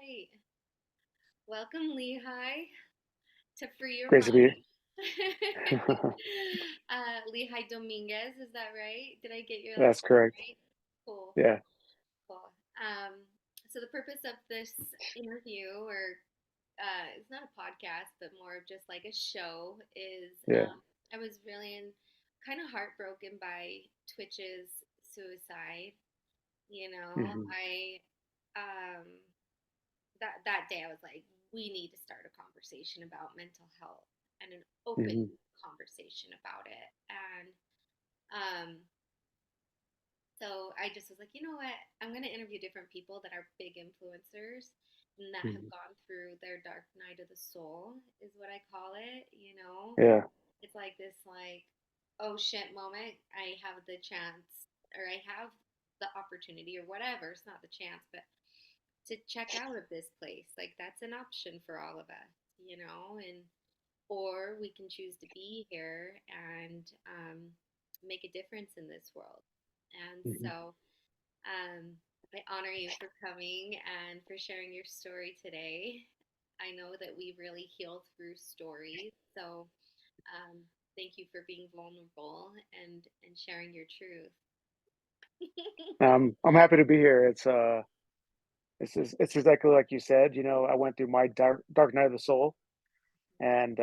right. Welcome, Lehi, to Free Your Great to be Mind. here. Lehi Dominguez, is that right? Did I get your last That's name correct. right? Cool, Yeah, cool. So the purpose of this interview, or it's not a podcast, but more of just like a show, is yeah. I was really kind of heartbroken by Twitch's suicide. Hmm. Um, that day I was like, we need to start a conversation about mental health and an open Hmm. conversation about it. And um, so I just was like, you know what? I'm going to interview different people that are big influencers and that have Hmm. gone through their dark night of the soul, is what I call it. Yeah. It's like this, like, oh shit moment. I have the chance, or I have the opportunity, or whatever. It's not the chance, but to check out of this place. Like that's an option for all of us, and or we can choose to be here and make a difference in this world. And Hmm. so I honor you for coming and for sharing your story today. I know that we really heal through stories. So um, thank you for being vulnerable and sharing your truth. I'm happy to be here. It's exactly like you said. I went through my dark night of the soul, and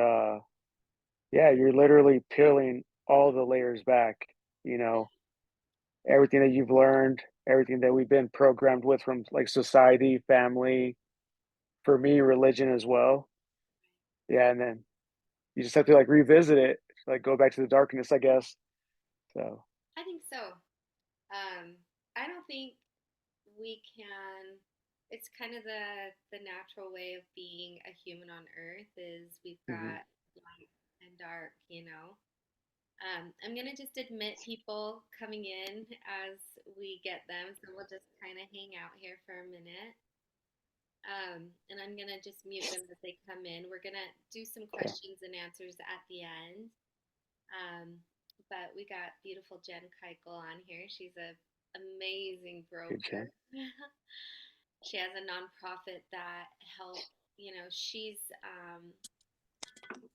yeah, you're literally peeling all the layers back. You know, everything that you've learned, everything that we've been programmed with from like society, family, for me, religion as well. Yeah, and then you just have to like revisit it, like go back to the darkness, I guess. So. I think so. I don't think we can. It's kind of the natural way of being a human on Earth is we've Mhm. got light and dark. I'm gonna just admit people coming in as we get them, so we'll just kind of hang out here for a minute. And I'm gonna just mute them as they come in. We're gonna do some Okay. questions and answers at the end. Um, but we got beautiful Jen Keuchel on here. She's a amazing Good job. broker. She has a nonprofit that help.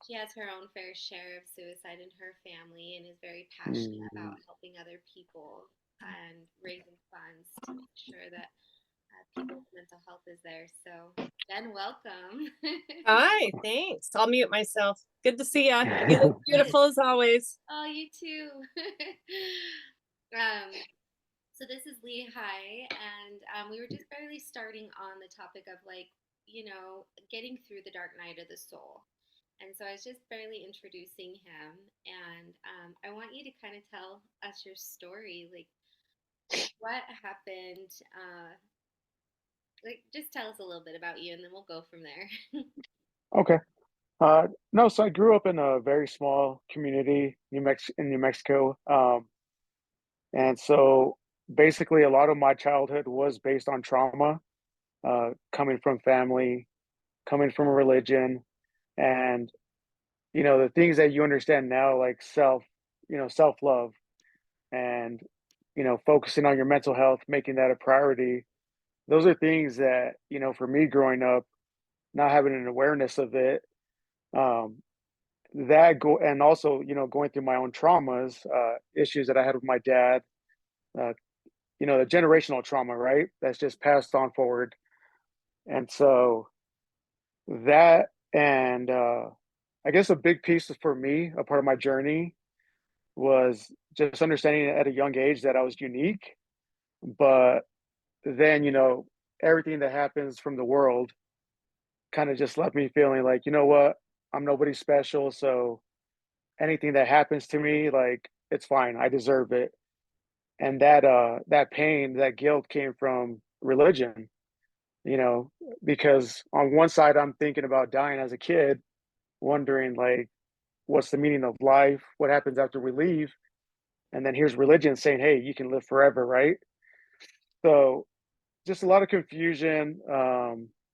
She has her own fair share of suicide in her family and is very passionate Mm. about helping other people and raising funds to make sure that people's mental health is there. So, Jen, welcome. Hi, thanks. I'll mute myself. Good to see ya. You look beautiful as always. Oh, you too. um, so this is Lehi, and we were just barely starting on the topic of getting through the dark night of the soul. And so I was just barely introducing him, and I want you to kind of tell us your story, like what happened. Like, just tell us a little bit about you, and then we'll go from there. Okay. No, so I grew up in a very small community, in New Mexico. And so basically a lot of my childhood was based on trauma, coming from family, coming from a religion, and the things that you understand now, like self-love and focusing on your mental health, making that a priority. Those are things that, for me growing up, not having an awareness of it, um, that go and also going through my own traumas, issues that I had with my dad, uh, the generational trauma, right, that's just passed on forward. And so that, and I guess a big piece for me, a part of my journey, was just understanding at a young age that I was unique. But then everything that happens from the world kind of just left me feeling like, you know what, I'm nobody special, so anything that happens to me, like, it's fine, I deserve it. And that pain, that guilt came from religion, you know, because on one side I'm thinking about dying as a kid, wondering like, what's the meaning of life? What happens after we leave? And then here's religion saying, hey, you can live forever, right? So just a lot of confusion,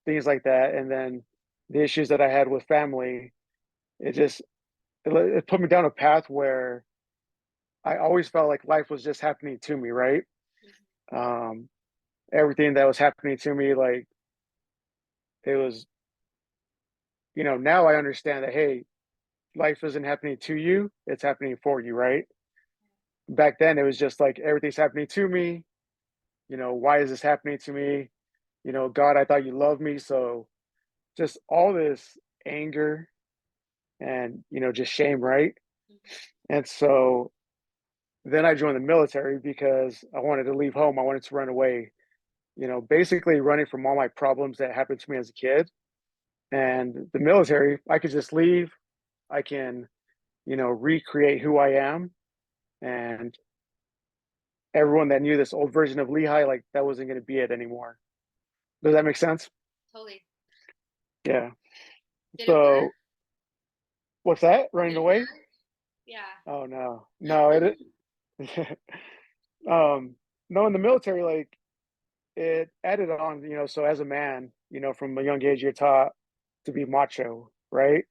things like that. And then the issues that I had with family, it just it put me down a path where I always felt like life was just happening to me, right? Um, Everything that was happening to me, like it was, now I understand that, hey, life isn't happening to you, it's happening for you, right? Back then, it was just like everything's happening to me. Why is this happening to me? God, I thought you loved me. So just all this anger and, just shame, right? Mhm. And so then I joined the military because I wanted to leave home. I wanted to run away, basically running from all my problems that happened to me as a kid. And the military, I could just leave. I can, recreate who I am. And everyone that knew this old version of Lehi, like that wasn't going to be it anymore. Does that make sense? Totally. Yeah. Did it work? So what's that? Running Did it away? work? Yeah. Oh no, no, um, no, in the military, like it added on, so as a man, from a young age, you're taught to be macho, right?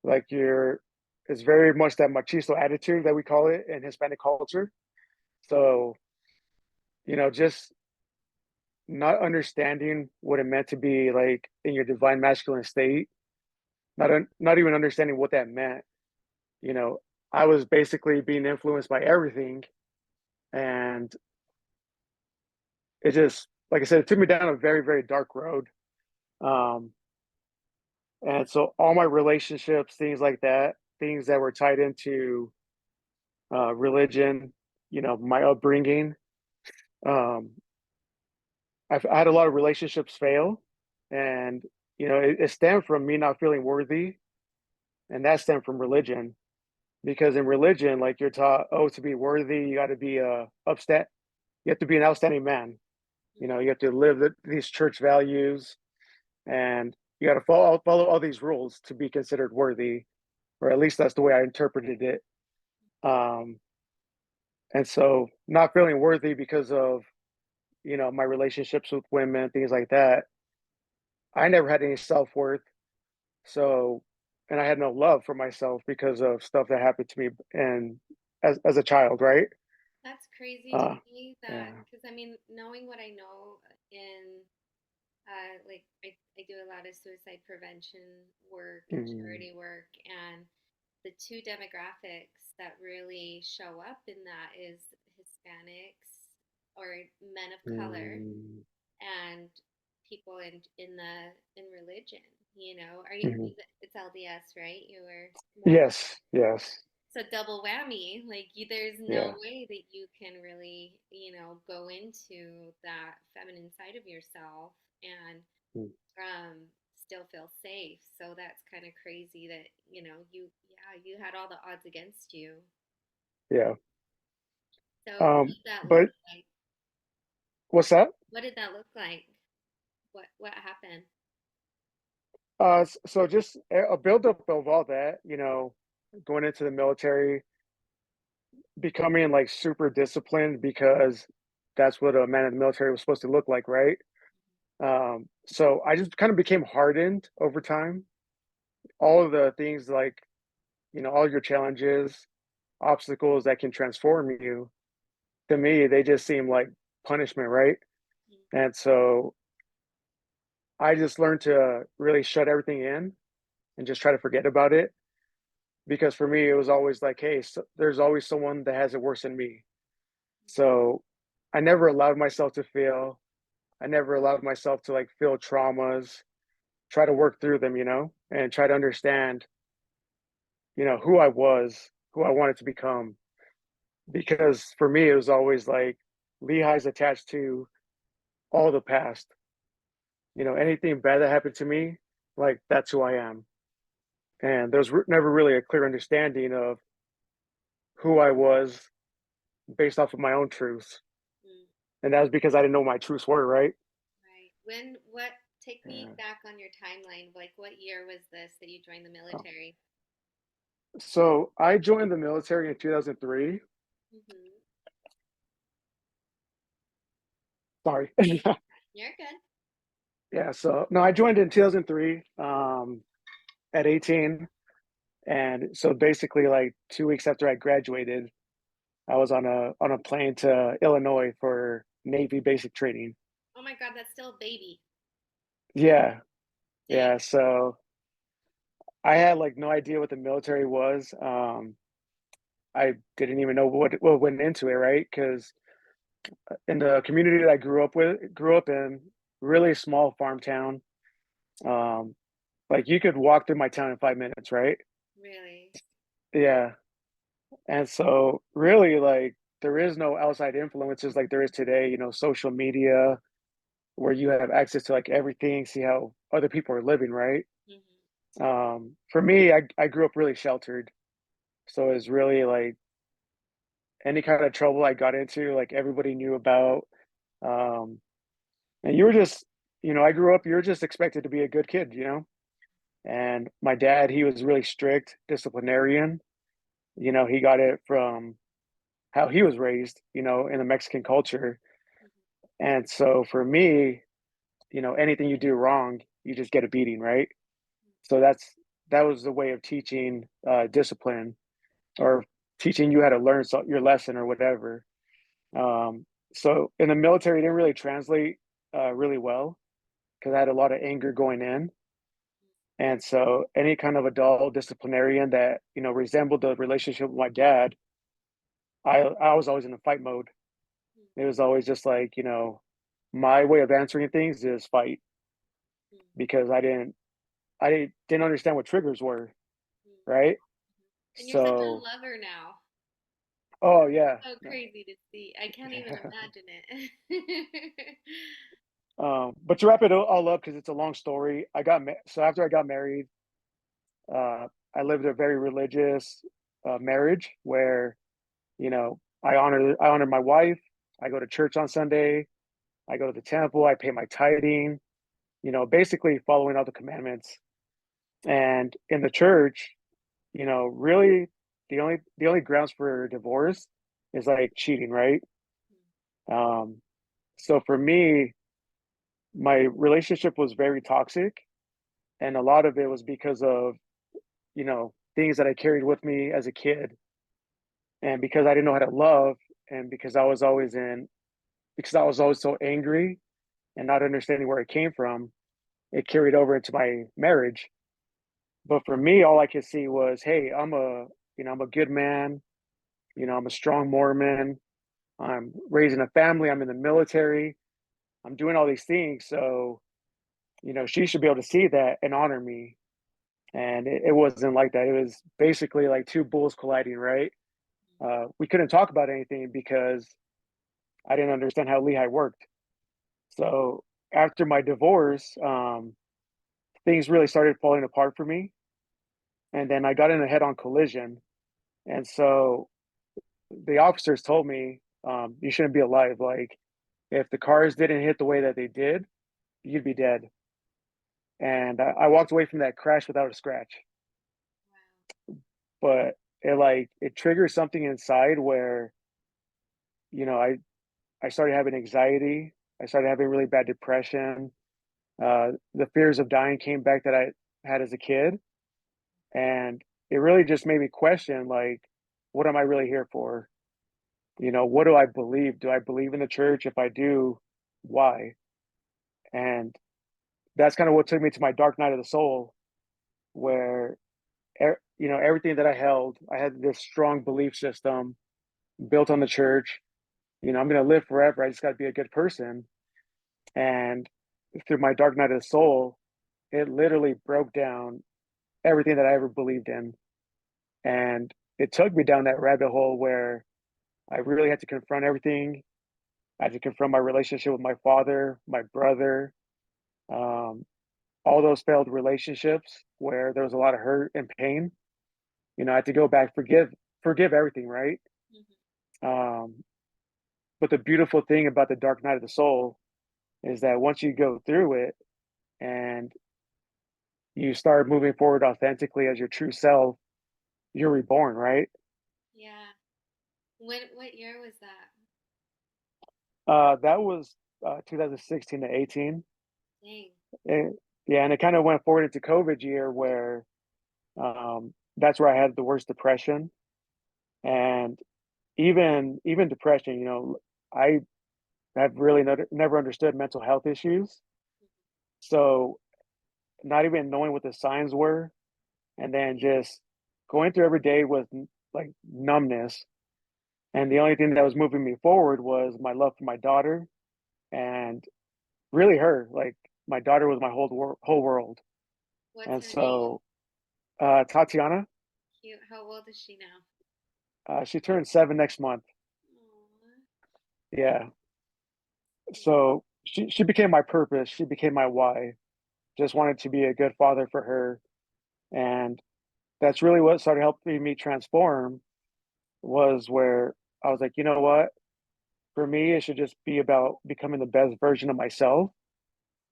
Like it's very much that machisto attitude that we call it in Hispanic culture. So, just not understanding what it meant to be like in your divine masculine state, not even understanding what that meant. You know, I was basically being influenced by everything, and it just, like I said, it took me down a very, very dark road. Um, and so all my relationships, things like that, things that were tied into religion, my upbringing, um, I had a lot of relationships fail, and it stemmed from me not feeling worthy, and that stemmed from religion. Because in religion, like you're taught, oh, to be worthy, you got to be you have to be an outstanding man. You have to live these church values, and you got to follow all these rules to be considered worthy, or at least that's the way I interpreted it. Um, and so, not feeling worthy because of my relationships with women, things like that. I never had any self worth. So, and I had no love for myself because of stuff that happened to me and as a child, right? That's crazy to Uh, me that, yeah. because I mean, knowing what I know in, like, I do a lot of suicide prevention work and Mhm. charity work, and the two demographics that really show up in that is Hispanics or men of color Mhm. and people in religion. Are you? Mhm. It's LDS, right? You were more Yes, yes, so double whammy. Like there's no yeah. way that you can really, go into that feminine side of yourself and Mm. still feel safe. So that's kind of crazy that, you had all the odds against you. Yeah. So what did that look But like? what's that? What did that look like? What happened? So just a buildup of all that, going into the military, becoming like super disciplined because that's what a man in the military was supposed to look like, right? So I just kind of became hardened over time. All of the things like, all your challenges, obstacles that can transform you, to me, they just seem like punishment, right? And so I just learned to really shut everything in and just try to forget about it. Because for me, it was always like, hey, there's always someone that has it worse than me. So I never allowed myself to feel, I never allowed myself to like feel traumas, try to work through them, and try to understand, who I was, who I wanted to become. Because for me, it was always like Lehi's attached to all the past. Anything bad that happened to me, like that's who I am. And there's never really a clear understanding of who I was based off of my own truths. Mm, And that was because I didn't know my truths were, right? right. Take me Yeah. back on your timeline. Like, what year was this that you joined the military? So I joined the military in 2003. Mm-hmm. Sorry. You're good. Yeah. So no, I joined in 2003 at 18. And so basically, like 2 weeks after I graduated, I was on a plane to Illinois for Navy basic training. Oh my God, that's still a baby. Yeah. Dang. Yeah, so I had like no idea what the military was. I didn't even know what went into it, right? Because in the community that I grew up in, really small farm town. Um, like you could walk through my town in 5 minutes, right? Really? Yeah, and so really like there is no outside influences like there is today. Social media where you have access to like everything, see how other people are living, right? Hmm. For me, I grew up really sheltered, so it's really like any kind of trouble I got into, like everybody knew about. Um, and you were just, I grew up, you're just expected to be a good kid. And my dad, he was really strict disciplinarian. He got it from how he was raised, in the Mexican culture. And so for me, anything you do wrong, you just get a beating, right? So that was the way of teaching discipline or teaching you how to learn your lesson or whatever. Um, so in the military, it didn't really translate really well because I had a lot of anger going in. And so any kind of adult disciplinarian that, resembled the relationship with my dad, I was always in a fight mode. It was always just like, my way of answering things is fight because I didn't understand what triggers were, right? And you're such a So, lover now. oh yeah. So crazy to see. I can't even imagine it. But to wrap it all up, because it's a long story, so after I got married, I lived a very religious marriage where I honor my wife. I go to church on Sunday. I go to the temple. I pay my tithing. Basically following all the commandments. And in the church, really the only grounds for divorce is like cheating, right? Um, so for me, my relationship was very toxic, and a lot of it was because of things that I carried with me as a kid, and because I didn't know how to love, and because I was always so angry and not understanding where it came from, it carried over into my marriage. But for me, all I could see was, hey, I'm a good man. I'm a strong Mormon. I'm raising a family. I'm in the military. I'm doing all these things. So, she should be able to see that and honor me. And it wasn't like that. It was basically like two bulls colliding, right? We couldn't talk about anything because I didn't understand how Lehi worked. So after my divorce, things really started falling apart for me. And then I got in a head on collision. And so the officers told me, you shouldn't be alive. Like, if the cars didn't hit the way that they did, you'd be dead. And I walked away from that crash without a scratch. But it triggers something inside where, you know, I, I started having anxiety. I started having really bad depression. The fears of dying came back that I had as a kid. And it really just made me question, like, what am I really here for? What do I believe? Do I believe in the church? If I do, why? And that's kind of what took me to my dark night of the soul, where everything that I held, I had this strong belief system built on the church. I'm going to live forever. I just got to be a good person. And through my dark night of the soul, it literally broke down everything that I ever believed in. And it took me down that rabbit hole where I really had to confront everything. I had to confront my relationship with my father, my brother, um, all those failed relationships where there was a lot of hurt and pain. I had to go back, forgive everything, right? Um, but the beautiful thing about the dark night of the soul is that once you go through it and you start moving forward authentically as your true self, you're reborn, right? Yeah. What year was that? That was 2016 to 18. Dang. And, yeah, and it kind of went forward into COVID year where that's where I had the worst depression, and even depression. I have really never understood mental health issues. So not even knowing what the signs were, and then just going through every day with like numbness. And the only thing that was moving me forward was my love for my daughter and really her. Like my daughter was my whole world. What's And her name? so Tatiana, Cute. How old is she now? she turned 7 next month. Aw. Yeah. So she became my purpose. She became my why. Just wanted to be a good father for her. And that's really what started helping me transform was where I was like, you know what? For me, it should just be about becoming the best version of myself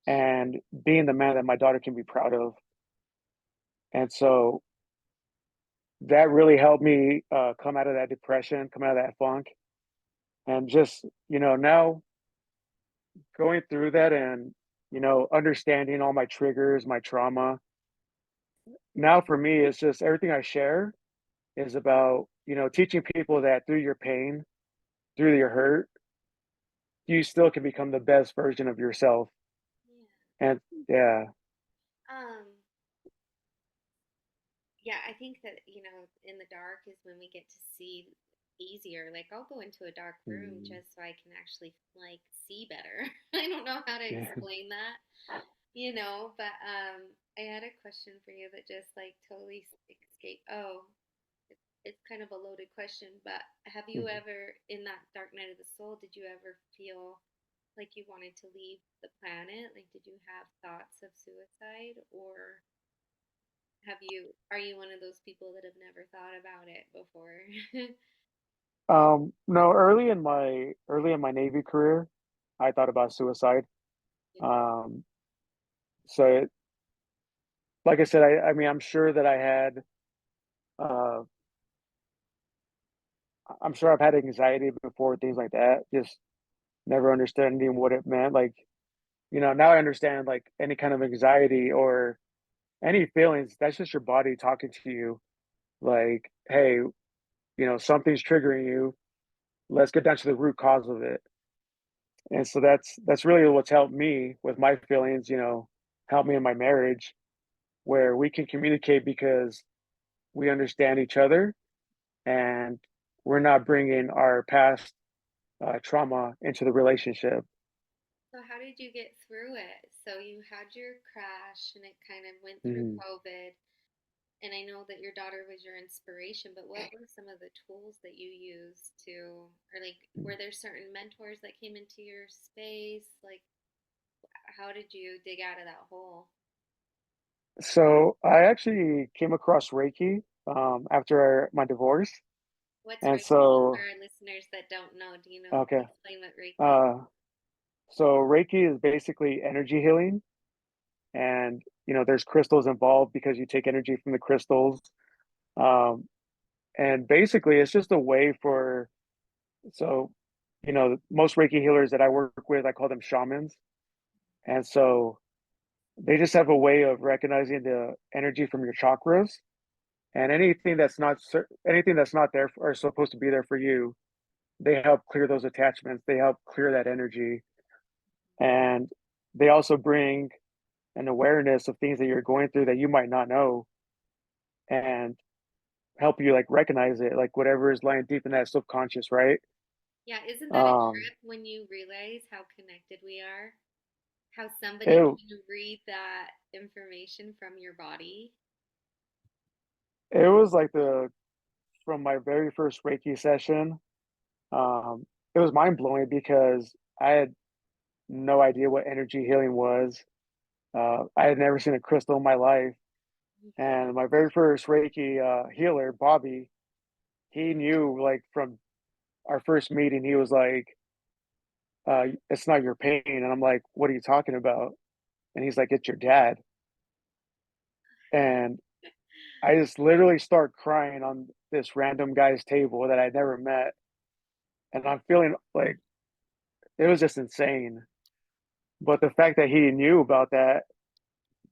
and being the man that my daughter can be proud of. And so that really helped me come out of that depression, come out of that funk, and just, now going through that and, understanding all my triggers, my trauma. Now for me, it's just everything I share is about, teaching people that through your pain, through your hurt, you still can become the best version of yourself. Yeah. And yeah. Um, yeah, I think that, in the dark is when we get to see easier. Like I'll go into a dark room Mm, just so I can actually like see better. I don't know how to yeah. explain that, but I had a question for you that just like totally escaped. Oh, it's kind of a loaded question, but have you Mhm. ever in that dark night of the soul, did you ever feel like you wanted to leave the planet? Like did you have thoughts of suicide or are you one of those people that have never thought about it before? No, early in my Navy career, I thought about suicide. Yeah. Um, so like I said, I mean, uh, I'm sure I've had anxiety before, things like that. Just never understanding what it meant. Like, now I understand like any kind of anxiety or any feelings. That's just your body talking to you. Like, hey, something's triggering you. Let's get down to the root cause of it. And so that's really what's helped me with my feelings. Help me in my marriage where we can communicate because we understand each other and we're not bringing our past trauma into the relationship. So how did you get through it? So you had your crash and it kind of went through Mhm. COVID. And I know that your daughter was your inspiration, but what were some of the tools that you used or like, were there certain mentors that came into your space? Like, how did you dig out of that hole? So I actually came across Reiki after my divorce. What's And Reiki for so, our listeners that don't know? Do you know? okay. Explain what Reiki is. Uh, so Reiki is basically energy healing. And, there's crystals involved because you take energy from the crystals. Um, and basically, it's just a way so, most Reiki healers that I work with, I call them shamans. And so they just have a way of recognizing the energy from your chakras and anything that's not there or supposed to be there for you. They help clear those attachments. They help clear that energy. And they also bring an awareness of things that you're going through that you might not know and help you like recognize it, like whatever is lying deep in that subconscious, right? Yeah, isn't that a Um, trip when you realize how connected we are? How somebody it can read that information from your body? it was like the from my very first Reiki session. It was mind blowing because I had no idea what energy healing was. I had never seen a crystal in my life, and my very first Reiki healer, Bobby, he knew like from our first meeting, he was like, "It's not your pain," and I'm like, "What are you talking about?" And he's like, "It's your dad," and I just literally start crying on this random guy's table that I never met, and I'm feeling like it was just insane. But the fact that he knew about that,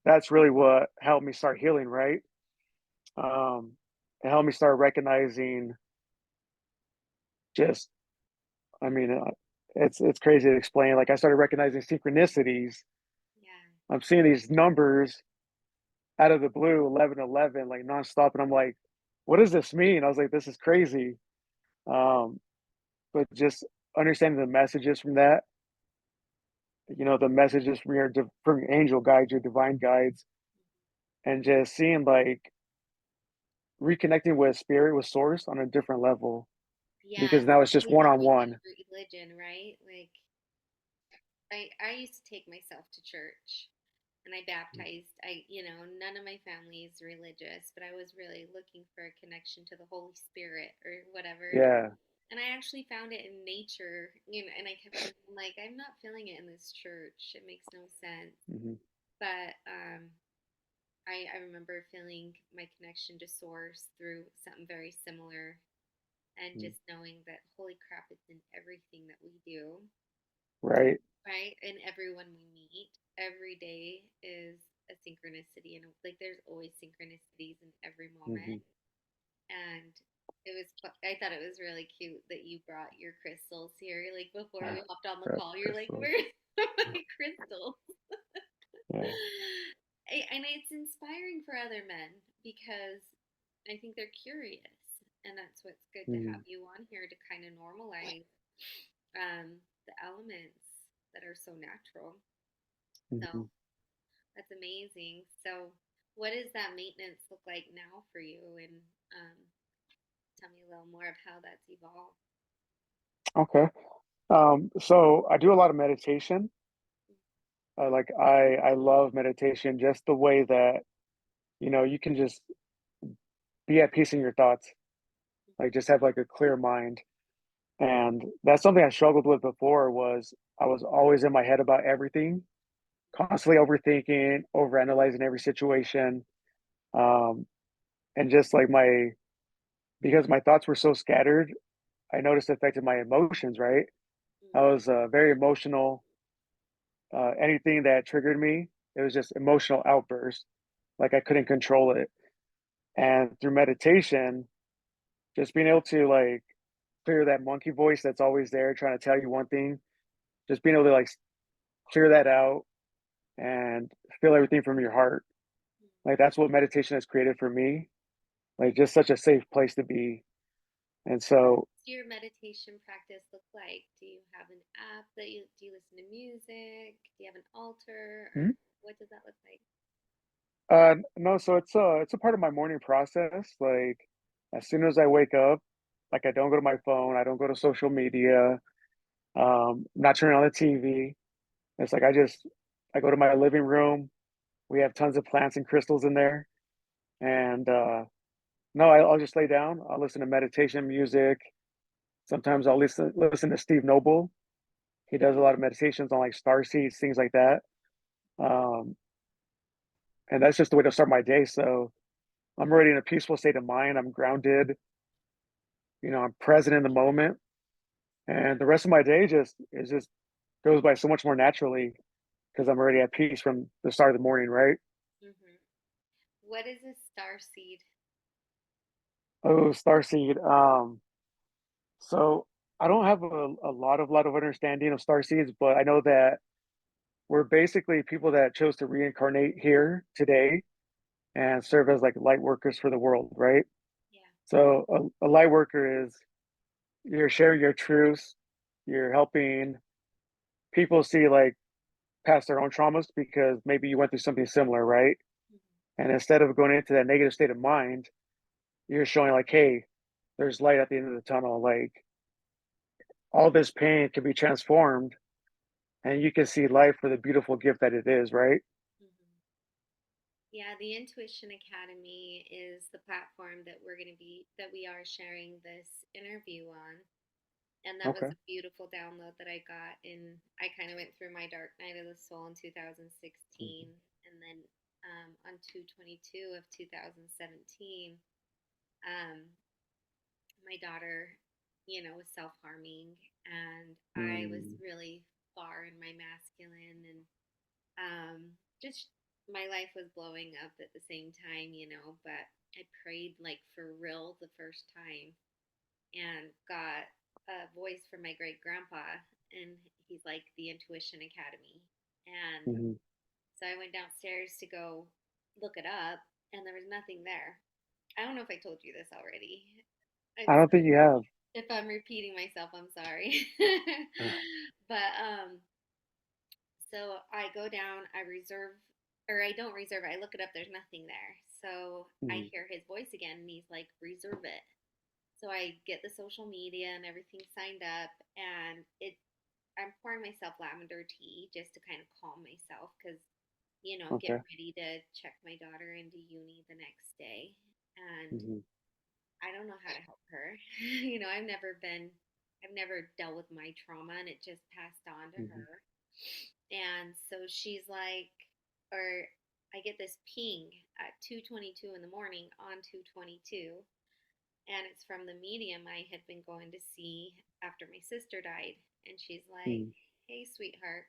that's really what helped me start healing, right? Um, it helped me start recognizing just, I mean, it's crazy to explain. Like I started recognizing synchronicities. Yeah. I'm seeing these numbers, out of the blue 11:11 like nonstop, and I'm like, what does this mean? I was like, this is crazy. Um, but just understanding the messages from that, the messages from from your angel guides, your divine guides, and just seeing like reconnecting with spirit, with source on a different level Yeah, because now it's just especially one on knowing one. that religion, right? Like I used to take myself to church and I baptized. None of my family is religious, but I was really looking for a connection to the Holy Spirit or whatever. Yeah. And I actually found it in nature, and I kept thinking, like, I'm not feeling it in this church. It makes no sense. Hmm. But I remember feeling my connection to Source through something very similar and just knowing that, holy crap, it's in everything that we do, Right. right? And everyone we meet every day is a synchronicity. And like, there's always synchronicities in every moment. Hmm. And I thought it was really cute that you brought your crystals here. Like, before we hopped on the Right. call, you're like, Crystals. where's my crystals? Yeah. And it's inspiring for other men because I think they're curious. And that's what's good to have Hmm. you on here to kind of normalize the elements that are so natural. So Hmm. that's amazing. So, what does that maintenance look like now for you? And um, tell me a little more of how that's evolved. Okay. So I do a lot of meditation. I love meditation, just the way that you can just be at peace in your thoughts, like just have like a clear mind. And that's something I struggled with before was I was always in my head about everything, constantly overthinking, overanalyzing every situation. Um, and just like because my thoughts were so scattered, I noticed it affected my emotions, right? I Mm-hmm. was very emotional. Anything that triggered me, it was just emotional outburst. Like I couldn't control it. And through meditation, just being able to like clear that monkey voice that's always there trying to tell you one thing, just being able to like clear that out and feel everything from your heart. Like that's what meditation has created for me. Like just such a safe place to be. And so, What's your meditation practice look like? Do you have an app do you listen to music? Do you have an altar, or Mhm. what does that look like? no, so it's a part of my morning process. Like as soon as I wake up, like I don't go to my phone, I don't go to social media, not turning on the TV. It's like I go to my living room. We have tons of plants and crystals in there. And no, I'll just lay down. I'll listen to meditation music. Sometimes I'll listen to Steve Noble. He does a lot of meditations on like star seeds, things like that. Um, and that's just the way to start my day. So I'm already in a peaceful state of mind. I'm grounded. I'm present in the moment, and the rest of my day just goes by so much more naturally because I'm already at peace from the start of the morning. Right? Hmm. What is a star seed? Oh, star seed. So I don't have a lot of understanding of star seeds, but I know that we're basically people that chose to reincarnate here today and serve as like light workers for the world, right? Yeah. So a light worker is you're sharing your truths, you're helping people see like past their own traumas because maybe you went through something similar, right? Hmm. And instead of going into that negative state of mind, you're showing like, hey, there's light at the end of the tunnel. Like all this pain can be transformed and you can see life for the beautiful gift that it is, right? Hmm. Yeah, the Intuition Academy is the platform that we are sharing this interview on. And that was Okay. a beautiful download that I got. And I kind of went through my dark night of the soul in 2016. Hmm. And then on 2/22 of 2017, um, my daughter, was self harming. And I was Mm. really far in my masculine. And just my life was blowing up at the same time. But I prayed like for real the first time and got a voice from my great grandpa, and he's like the Intuition Academy. And Mhm. so I went downstairs to go. look it up, and there was nothing there. I don't know if I told you this already. I I'm don't think you have. If I'm repeating myself, I'm sorry. Uh, But so I go down, I reserve, or I don't reserve it. I look it up. There's nothing there. So I mhm, hear his voice again, and he's like, "Reserve it." So I get the social media and everything signed up, and I'm pouring myself lavender tea just to kind of calm myself because get okay. ready to check my daughter into uni the next day, and Mhm, I don't know how to help her. I've never dealt with my trauma, and it just passed on to mhm, her. And so she's like, or I get this ping at 2:22 in the morning on 2:22, and it's from the medium I had been going to see after my sister died. And she's like, mhm. "Hey, sweetheart,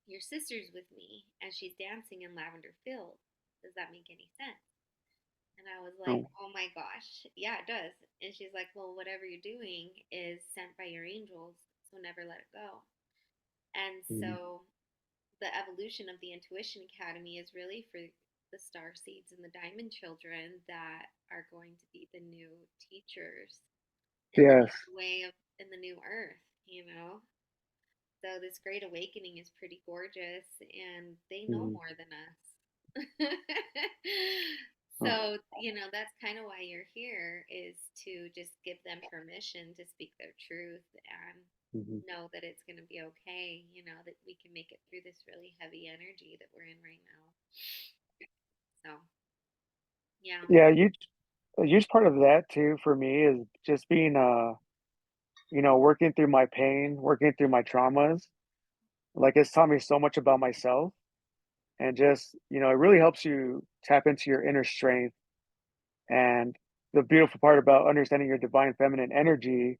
your sister's with me, and she's dancing in Lavender Field. Does that make any sense?" And I was like, Oh, "Oh my gosh, yeah, it does." And she's like, "Well, whatever you're doing is sent by your angels, so never let it go." And mhm. so the evolution of the Intuition Academy is really for the star seeds and the diamond children that are going to be the new teachers in the Yes. new way of in the new earth. So this great awakening is pretty gorgeous, and they know Mhm. more than us. Oh, So, that's kind of why you're here, is to just give them permission to speak their truth and mhm. know that it's going to be okay, that we can make it through this really heavy energy that we're in right now. So, yeah. Yeah, a huge part of that too for me is just being working through my pain, working through my traumas. Like it's taught me so much about myself and just, it really helps you tap into your inner strength. And the beautiful part about understanding your divine feminine energy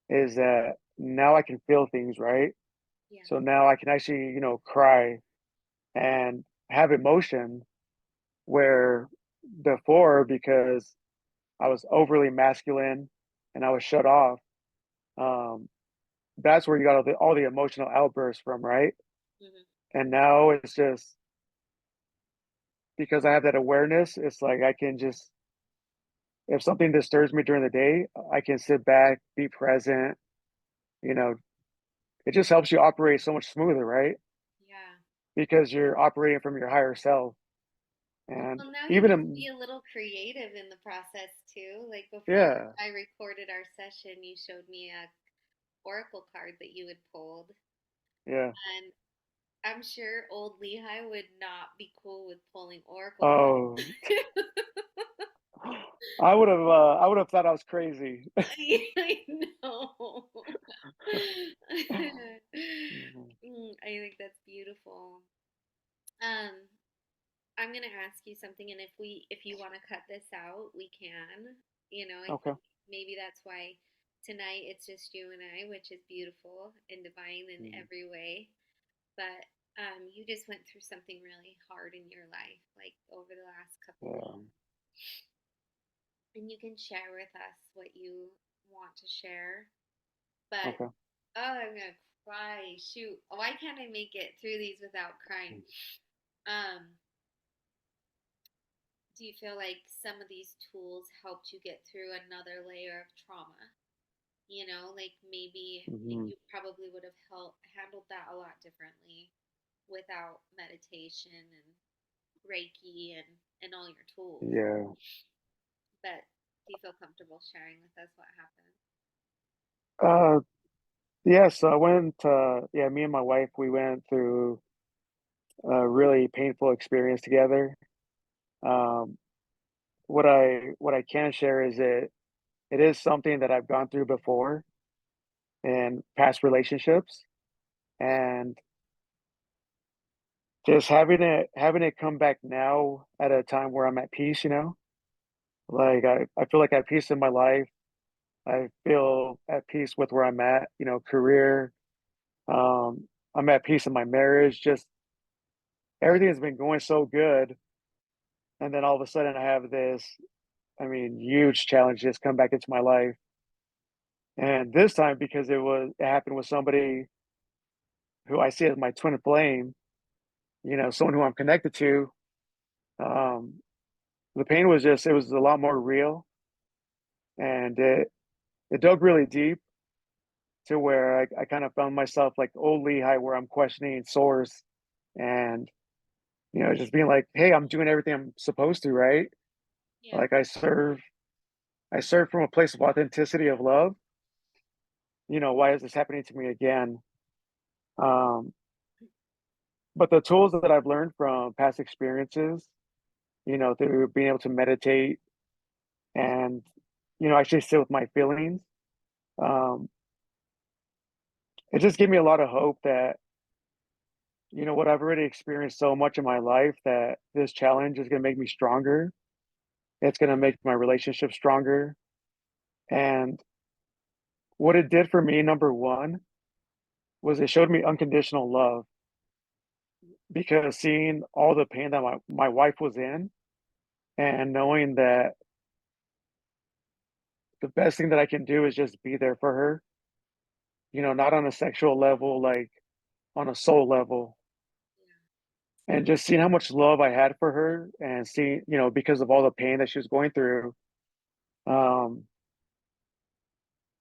is that now I can feel things, right? Yeah. So now I can actually, cry and have emotion where before, because I was overly masculine and I was shut off, um, that's where you got all the emotional outbursts from, right? Hmm. And now it's just because I have that awareness, it's like I can just, if something disturbs me during the day, I can sit back, be present, you know, it just helps you operate so much smoother, right? Yeah. Because you're operating from your higher self. And Well, now you even get to in, be a little creative in the process too. Like before yeah, I recorded our session, you showed me a oracle card that you had pulled, yeah. and I'm sure old Lehi would not be cool with pulling oracle Oh, cards. I would have thought I was crazy. I know. Mhm. I think that's beautiful. Um, I'm gonna ask you something, and if you want to cut this out, we can. I Okay. think maybe that's why tonight it's just you and I, which is beautiful and divine in Mhm. every way. But you just went through something really hard in your life, like over the last couple Yeah. weeks, and you can share with us what you want to share. But Okay. oh, I'm gonna cry. Shoot, why can't I make it through these without crying? Um, do you feel like some of these tools helped you get through another layer of trauma? Like maybe Mhm. you probably would have handled that a lot differently without meditation and Reiki and all your tools. Yeah. But do you feel comfortable sharing with us what happened? Uh, yeah. So I went. Yeah, me and my wife, we went through a really painful experience together. Um, what I can share is that it is something that I've gone through before in past relationships, and just having it come back now at a time where I'm at peace. Like I feel like at peace in my life. I feel at peace with where I'm at. Career. I'm at peace in my marriage. Just everything has been going so good, and then all of a sudden I have this, I mean, huge challenge just come back into my life. And this time, because it happened with somebody who I see as my twin flame, someone who I'm connected to. Um, the pain was just, it was a lot more real, and it dug really deep to where I kind of found myself like old Lehi, where I'm questioning source and, just being like, hey, I'm doing everything I'm supposed to, right? Yeah. Like I serve from a place of authenticity of love. Why is this happening to me again? Um, but the tools that I've learned from past experiences, through being able to meditate and, actually sit with my feelings, um, it just gave me a lot of hope that, what I've already experienced so much in my life, that this challenge is going to make me stronger. It's going to make my relationship stronger. And what it did for me, number one, was it showed me unconditional love, because seeing all the pain that my wife was in, and knowing that the best thing that I can do is just be there for her, not on a sexual level, like on a soul level. And just seeing how much love I had for her, and seeing, because of all the pain that she was going through, um,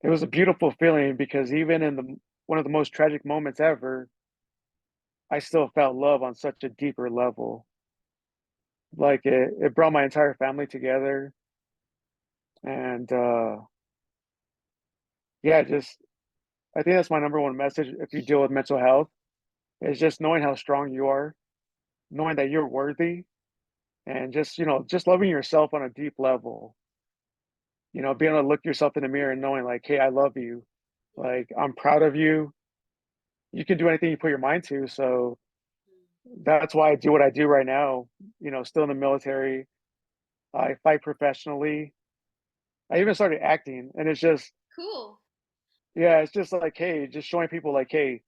it was a beautiful feeling, because even in one of the most tragic moments ever, I still felt love on such a deeper level. Like it brought my entire family together, and yeah, just I think that's my number one message. If you deal with mental health, is just knowing how strong you are, knowing that you're worthy, and just loving yourself on a deep level. Being able to look yourself in the mirror and knowing like, hey, I love you, like I'm proud of you. You can do anything you put your mind to. So that's why I do what I do right now. Still in the military, I fight professionally. I even started acting, and it's just, Cool. yeah, it's just like, hey, just showing people like, hey,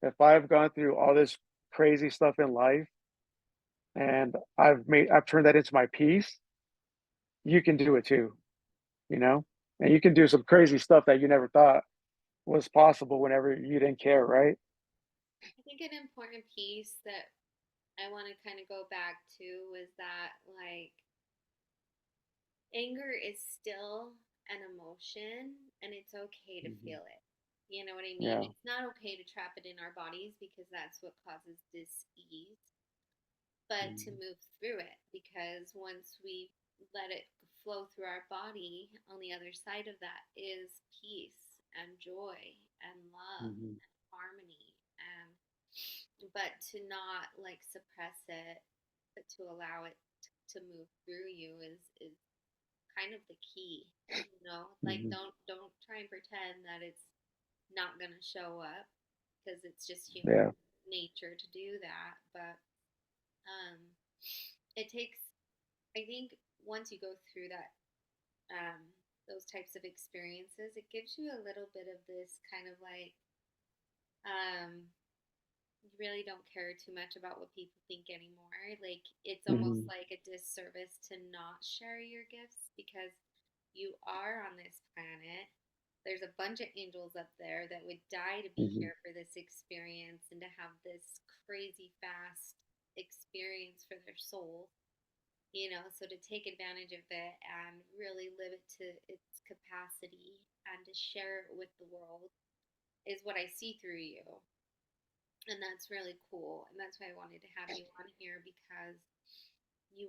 if I've gone through all this crazy stuff in life, and I've turned that into my peace, you can do it too, you know? And you can do some crazy stuff that you never thought was possible whenever you didn't care, right? I think an important piece that I want to kind of go back to is that, like, anger is still an emotion and it's okay to Mhm. feel it. You know what I mean? Yeah. It's not okay to trap it in our bodies because that's what causes dis-ease, but to Mhm. move through it, because once we let it flow through our body, on the other side of that is peace and joy and love Mhm. and harmony. And but to not like suppress it, but to allow it to move through you is kind of the key. Like Mhm. don't try and pretend that it's not going to show up, because it's just human Yeah. nature to do that. But um it takes, I think, once you go through that, um those types of experiences, it gives you a little bit of this kind of like, um you really don't care too much about what people think anymore. Like, it's almost Mhm. like a disservice to not share your gifts, because you are on this planet. There's a bunch of angels up there that would die to be Mhm. here for this experience and to have this crazy fast experience for their soul. So to take advantage of it and really live it to its capacity and to share it with the world is what I see through you. And that's really cool. And that's why I wanted to have you on here, because you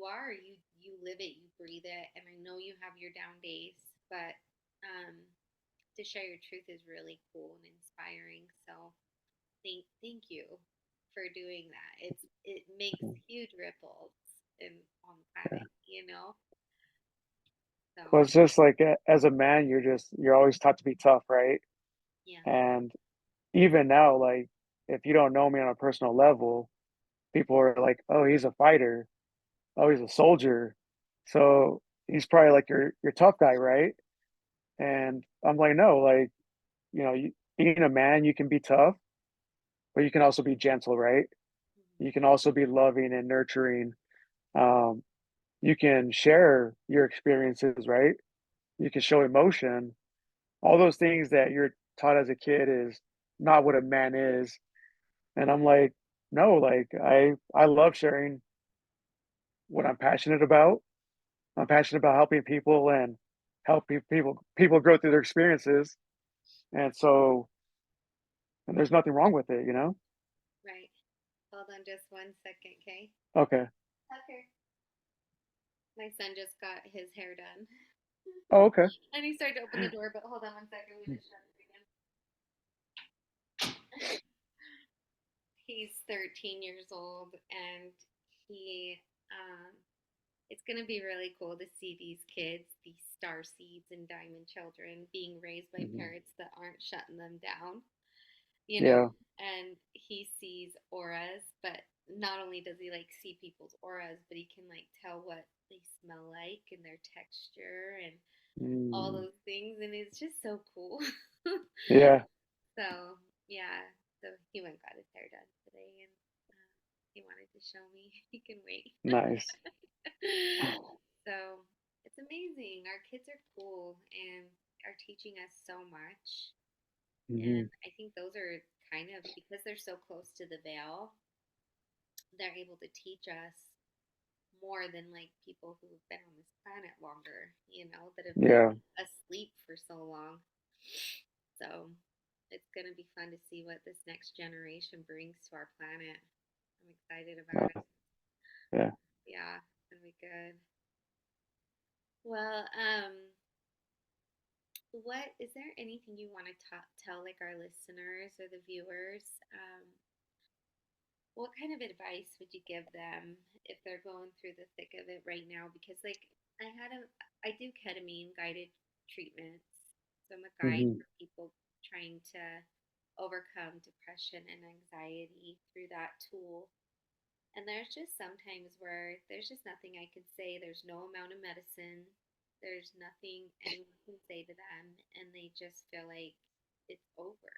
live it, you breathe it, and I know you have your down days, but um to share your truth is really cool and inspiring. So thank you for doing that. It makes huge ripples in on the Yeah. planet. So Well, it's just like, as a man, you're always taught to be tough, right? yeah. And even now, like, if you don't know me on a personal level, people are like, "Oh, he's a fighter. Oh, he's a soldier. So he's probably like your tough guy, right?" And I'm like, "No, like, being a man, you can be tough, but you can also be gentle, right? Mhm. You can also be loving and nurturing. Um, you can share your experiences, right? You can show emotion. All those things that you're taught as a kid is not what a man is." And I'm like, "No, like I love sharing, what I'm passionate about. I'm passionate about helping people and helping people grow through their experiences. And so, and there's nothing wrong with it, you know? Right. Hold on just 1 second, okay? Okay. Tucker. My son just got his hair done. Oh, okay. And he started to open the door, but hold on 1 second. We just shut it again. He's 13 years old, and he, um, it's going to be really cool to see these kids, these star seeds and diamond children, being raised by Hmm. parents that aren't shutting them down, you know? Yeah. And he sees auras, but not only does he like see people's auras, but he can like tell what they smell like and their texture and all Mm. those things, and it's just so cool. Yeah. So yeah, so he went and got his hair done today, and he wanted to show me. He can wait. Nice. So it's amazing. Our kids are cool and are teaching us so much, and Hmm. I think those are kind of because they're so close to the veil, they're able to teach us more than like people who have been on this planet longer, that have been Yeah. asleep for so long. So it's going to be fun to see what this next generation brings to our planet. I'm excited about it. Nice. Yeah. Yeah, it's going to be good. Well, what is there anything you want to tell like our listeners or the viewers? What kind of advice would you give them if they're going through the thick of it right now? Because like I do ketamine guided treatments. So I'm a guide Hmm. for people trying to overcome depression and anxiety through that tool. And there's just sometimes where there's just nothing I can say. There's no amount of medicine. There's nothing anyone can say to them, and they just feel like it's over.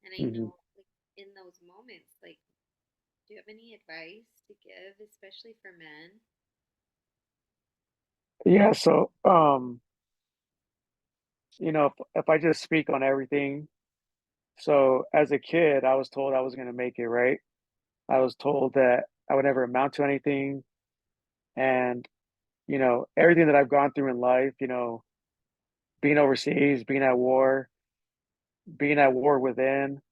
And I Hmm. know, like, in those moments, like, do you have any advice to give, especially for men? Yeah. So, if I just speak on everything, so as a kid, I was told I was going to make it, right? I was told that I would never amount to anything. And, everything that I've gone through in life, being overseas, being at war within,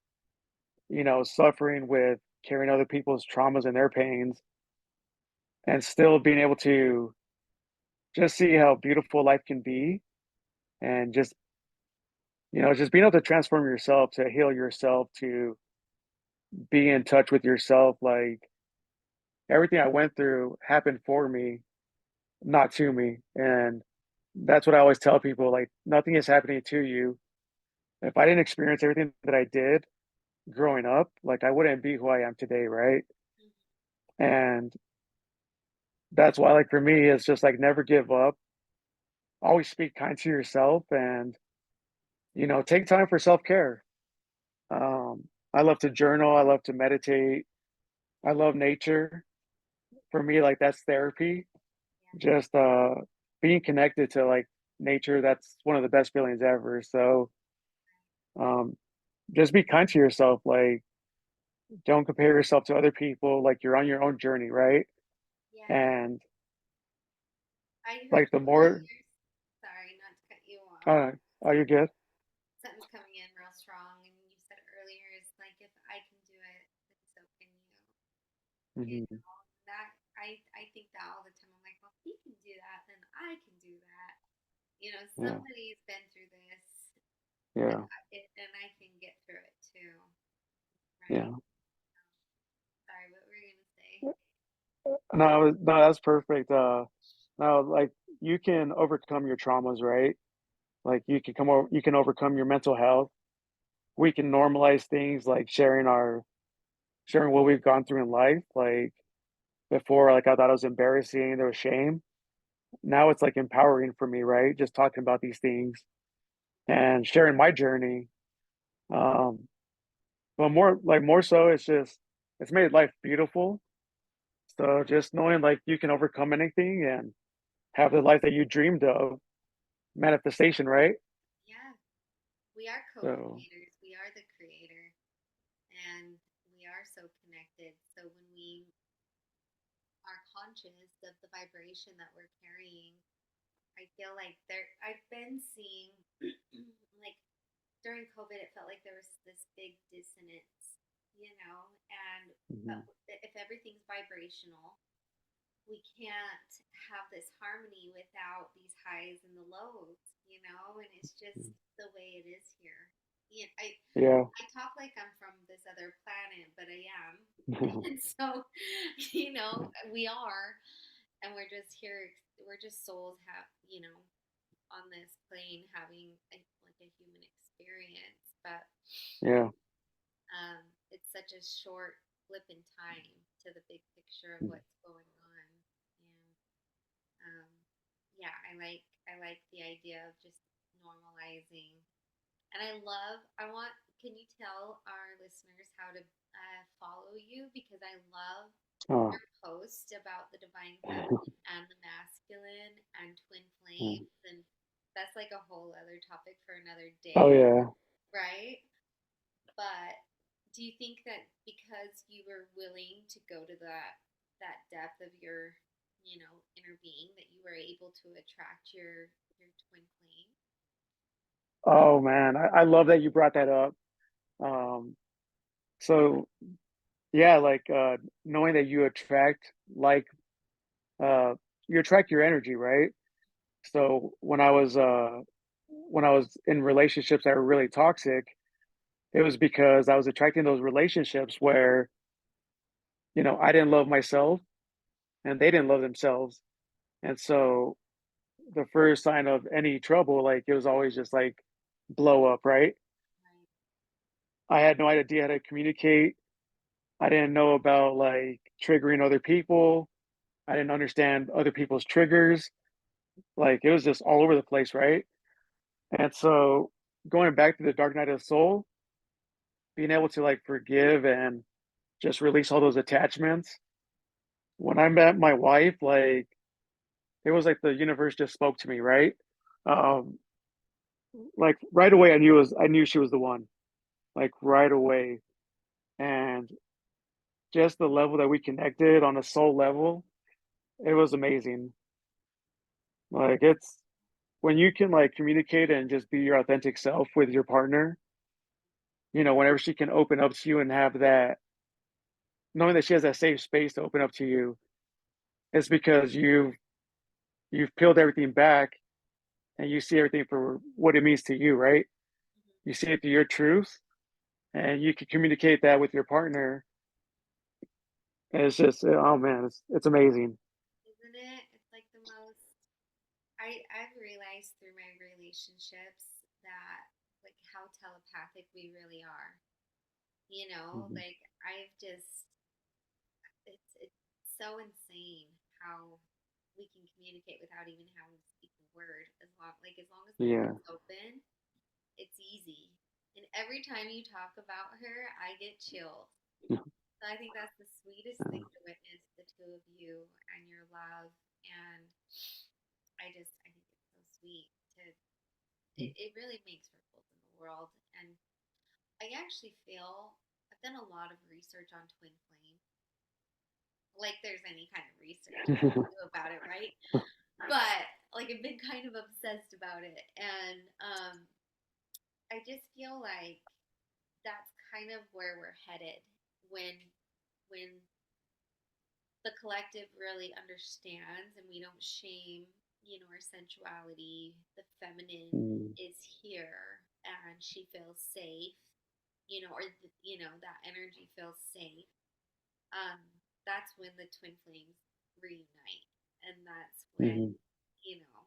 suffering with carrying other people's traumas and their pains, and still being able to just see how beautiful life can be and just being able to transform yourself, to heal yourself, to be in touch with yourself. Like everything I went through happened for me, not to me. And that's what I always tell people, like nothing is happening to you. If I didn't experience everything that I did growing up, like I wouldn't be who I am today, right? And that's why, like for me, it's just like never give up. Always speak kind to yourself, and take time for self care. I love to journal. I love to meditate. I love nature. For me, like that's therapy. Just being connected to like nature. That's one of the best feelings ever. So um, just be kind to yourself. Like don't compare yourself to other people. Like you're on your own journey, right? Yeah. And I heard like the more, earlier, sorry, not to cut you off. uh, are you good? Something's coming in real strong, and you said earlier is like if I can do it, then so can you. Hmm. That I think that all the time. I'm like, well, if he can do that, then I can do that. Yeah, Somebody's been through this, yeah, and I can get through it too, right? yeah. Sorry, what were you gonna say? No, that's perfect. No, like you can overcome your traumas, right? Like you can overcome your mental health. We can normalize things like sharing what we've gone through in life. Like before, like I thought it was embarrassing, there was shame. Now it's like empowering for me, right? Just talking about these things and sharing my journey. Um, but more so, it's made life beautiful. So just knowing like you can overcome anything and have the life that you dreamed of, manifestation, right? Yeah, we are So co-creators. We are the creator, and we are so connected. So when we are conscious of the vibration that we're carrying, I feel like I've been seeing like during COVID, it felt like there was this big dissonance, and Mhm. if everything's vibrational, we can't have this harmony without these highs and the lows, and it's just the way it is here. Yeah, Yeah. I talk like I'm from this other planet, but I am. And so, we are, and we're just here, we're just souls on this plane having like a human experience, but Yeah. it's such a short blip in time to the big picture of what's going on. And yeah, I like the idea of just normalizing. And can you tell our listeners how to follow you? Because I love Oh. your post about the divine feminine and the masculine and twin flames. And that's like a whole other topic for another Oh day, yeah. right? But do you think that because you were willing to go to that depth of your, inner being, that you were able to attract your twin flame? Oh man, I love that you brought that up. Um, so yeah, like knowing that like uh you attract your energy, right? So when I was in relationships that were really toxic, it was because I was attracting those relationships where, I didn't love myself and they didn't love themselves. And so the first sign of any trouble, like it was always just like blow up, right? Right. I had no idea how to communicate. I didn't know about like triggering other people. I didn't understand other people's triggers. Like it was just all over the place, right? And so going back to the dark night of the soul, being able to like forgive and just release all those attachments. When I met my wife, like it was like the universe just spoke to me, right? Um, like right away I knew she was the one. Like right away. And just the level that we connected on a soul level, it was amazing. Like it's when you can like communicate and just be your authentic self with your partner, whenever she can open up to you and have that, knowing that she has that safe space to open up to you, it's because you've peeled everything back and you see everything for what it means to you, right? You see it through your truth and you can communicate that with your partner. And it's just, oh man, it's amazing. Isn't it? It's like the most. I've realized through my relationships that like how telepathic we really are. Mhm. Like I've just it's so insane how we can communicate without even having to speak a word. As long as the Yeah. heart's open, it's easy. And every time you talk about her, I get chills. So I think that's the sweetest thing to witness, the two of you and your love. And I think it's so sweet to, it really makes ripples in the world. And I actually feel I've done a lot of research on twin flame, like there's any kind of research you can do about it, right? But like I've been kind of obsessed about it. And I just feel like that's kind of where we're headed when when the collective really understands and we don't shame, our sensuality. The feminine Mm. is here and she feels safe, that energy feels safe. Um, that's when the twin flames reunite, and that's when, Mhm. you know,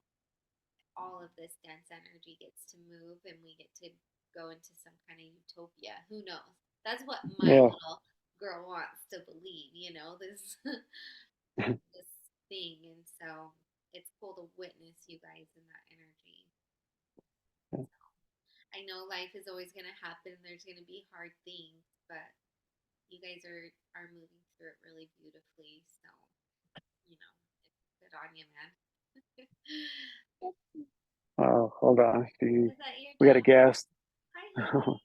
all of this dense energy gets to move and we get to go into some kind of utopia. Who knows? That's what my Yeah. little girl wants to believe, this this thing. And so it's cool to witness you guys in that energy. I know life is always going to happen. There's going to be hard things, but you guys are moving through it really beautifully. So, it's good on you, man. Oh, hold on. Is that your We got a dog? guest. Hi, honey.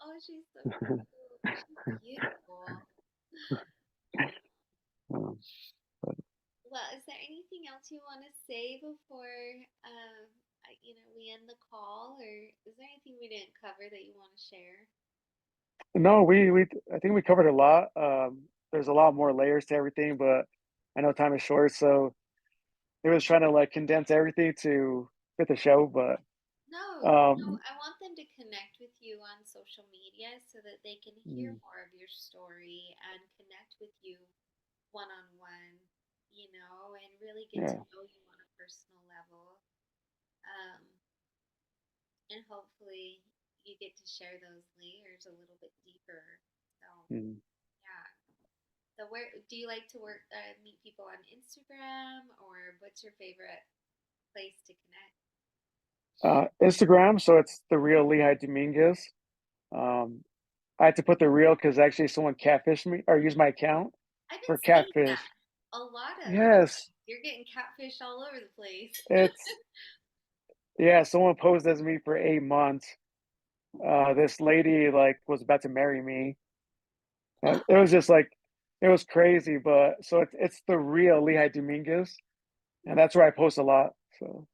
Oh, she's so cute. She's beautiful. Um, you want to say before we end the call, or is there anything we didn't cover that you want to share? No, we I think we covered a lot. There's a lot more layers to everything, but I know time is short, so it was trying to like condense everything to fit the show. But No, um, I want them to connect with you on social media so that they can hear mm, more of your story and connect with you one on one, and really get to yeah, know you on a personal level. Um, and hopefully you get to share those layers a little bit deeper. So, mm. yeah. So, where do you like to meet people on Instagram, or what's your favorite place to connect? Instagram. So it's the real Lehi Dominguez. Um, I had to put the real because actually someone catfished me or used my account I've been for seeing catfish. that a lot of. Yes, You're getting catfish all over the place. it's yeah. Someone posed as me for 8 months. This lady like was about to marry me. And it was just like it was crazy. But so it's the real Lehi Dominguez, and that's where I post a lot. So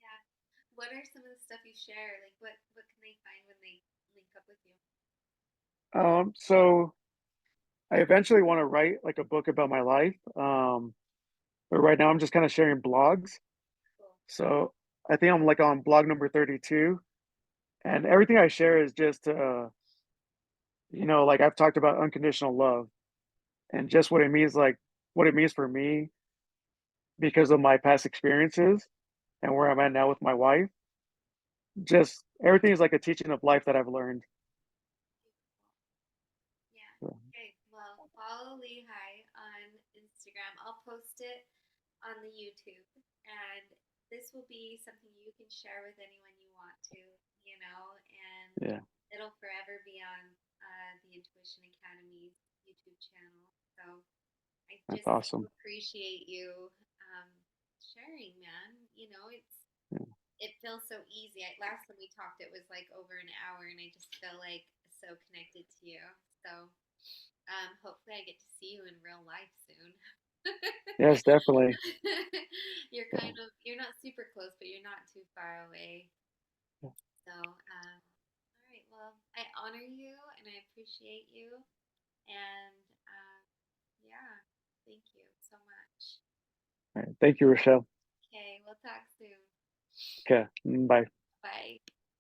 Yeah. What are some of the stuff you share? Like, what can they find when they link up with you? so I eventually want to write like a book about my life. But right now I'm just kind of sharing blogs. Cool. So I think I'm like on blog number 32, and everything I share is just like I've talked about unconditional love and just what it means for me because of my past experiences and where I'm at now with my wife. Just everything is like a teaching of life that I've learned. Yeah. So, Okay. Well, follow Lehi on Instagram. I'll post it on the YouTube, and this will be something you can share with anyone you want and yeah, it'll forever be on the Intuition Academy's YouTube channel. So I that's just awesome. appreciate you um, sharing, man. Yeah, It feels so easy. Last time we talked, it was like over an hour, and I just feel like so connected to you. So hopefully, I get to see you in real life soon. yes, definitely. Yeah, You're not super close, but you're not too far away. yeah. So, all right. Well, I honor you and I appreciate you. And yeah, thank you so much. All right. Thank you, Rochelle. Okay, we'll talk soon. Okay, bye.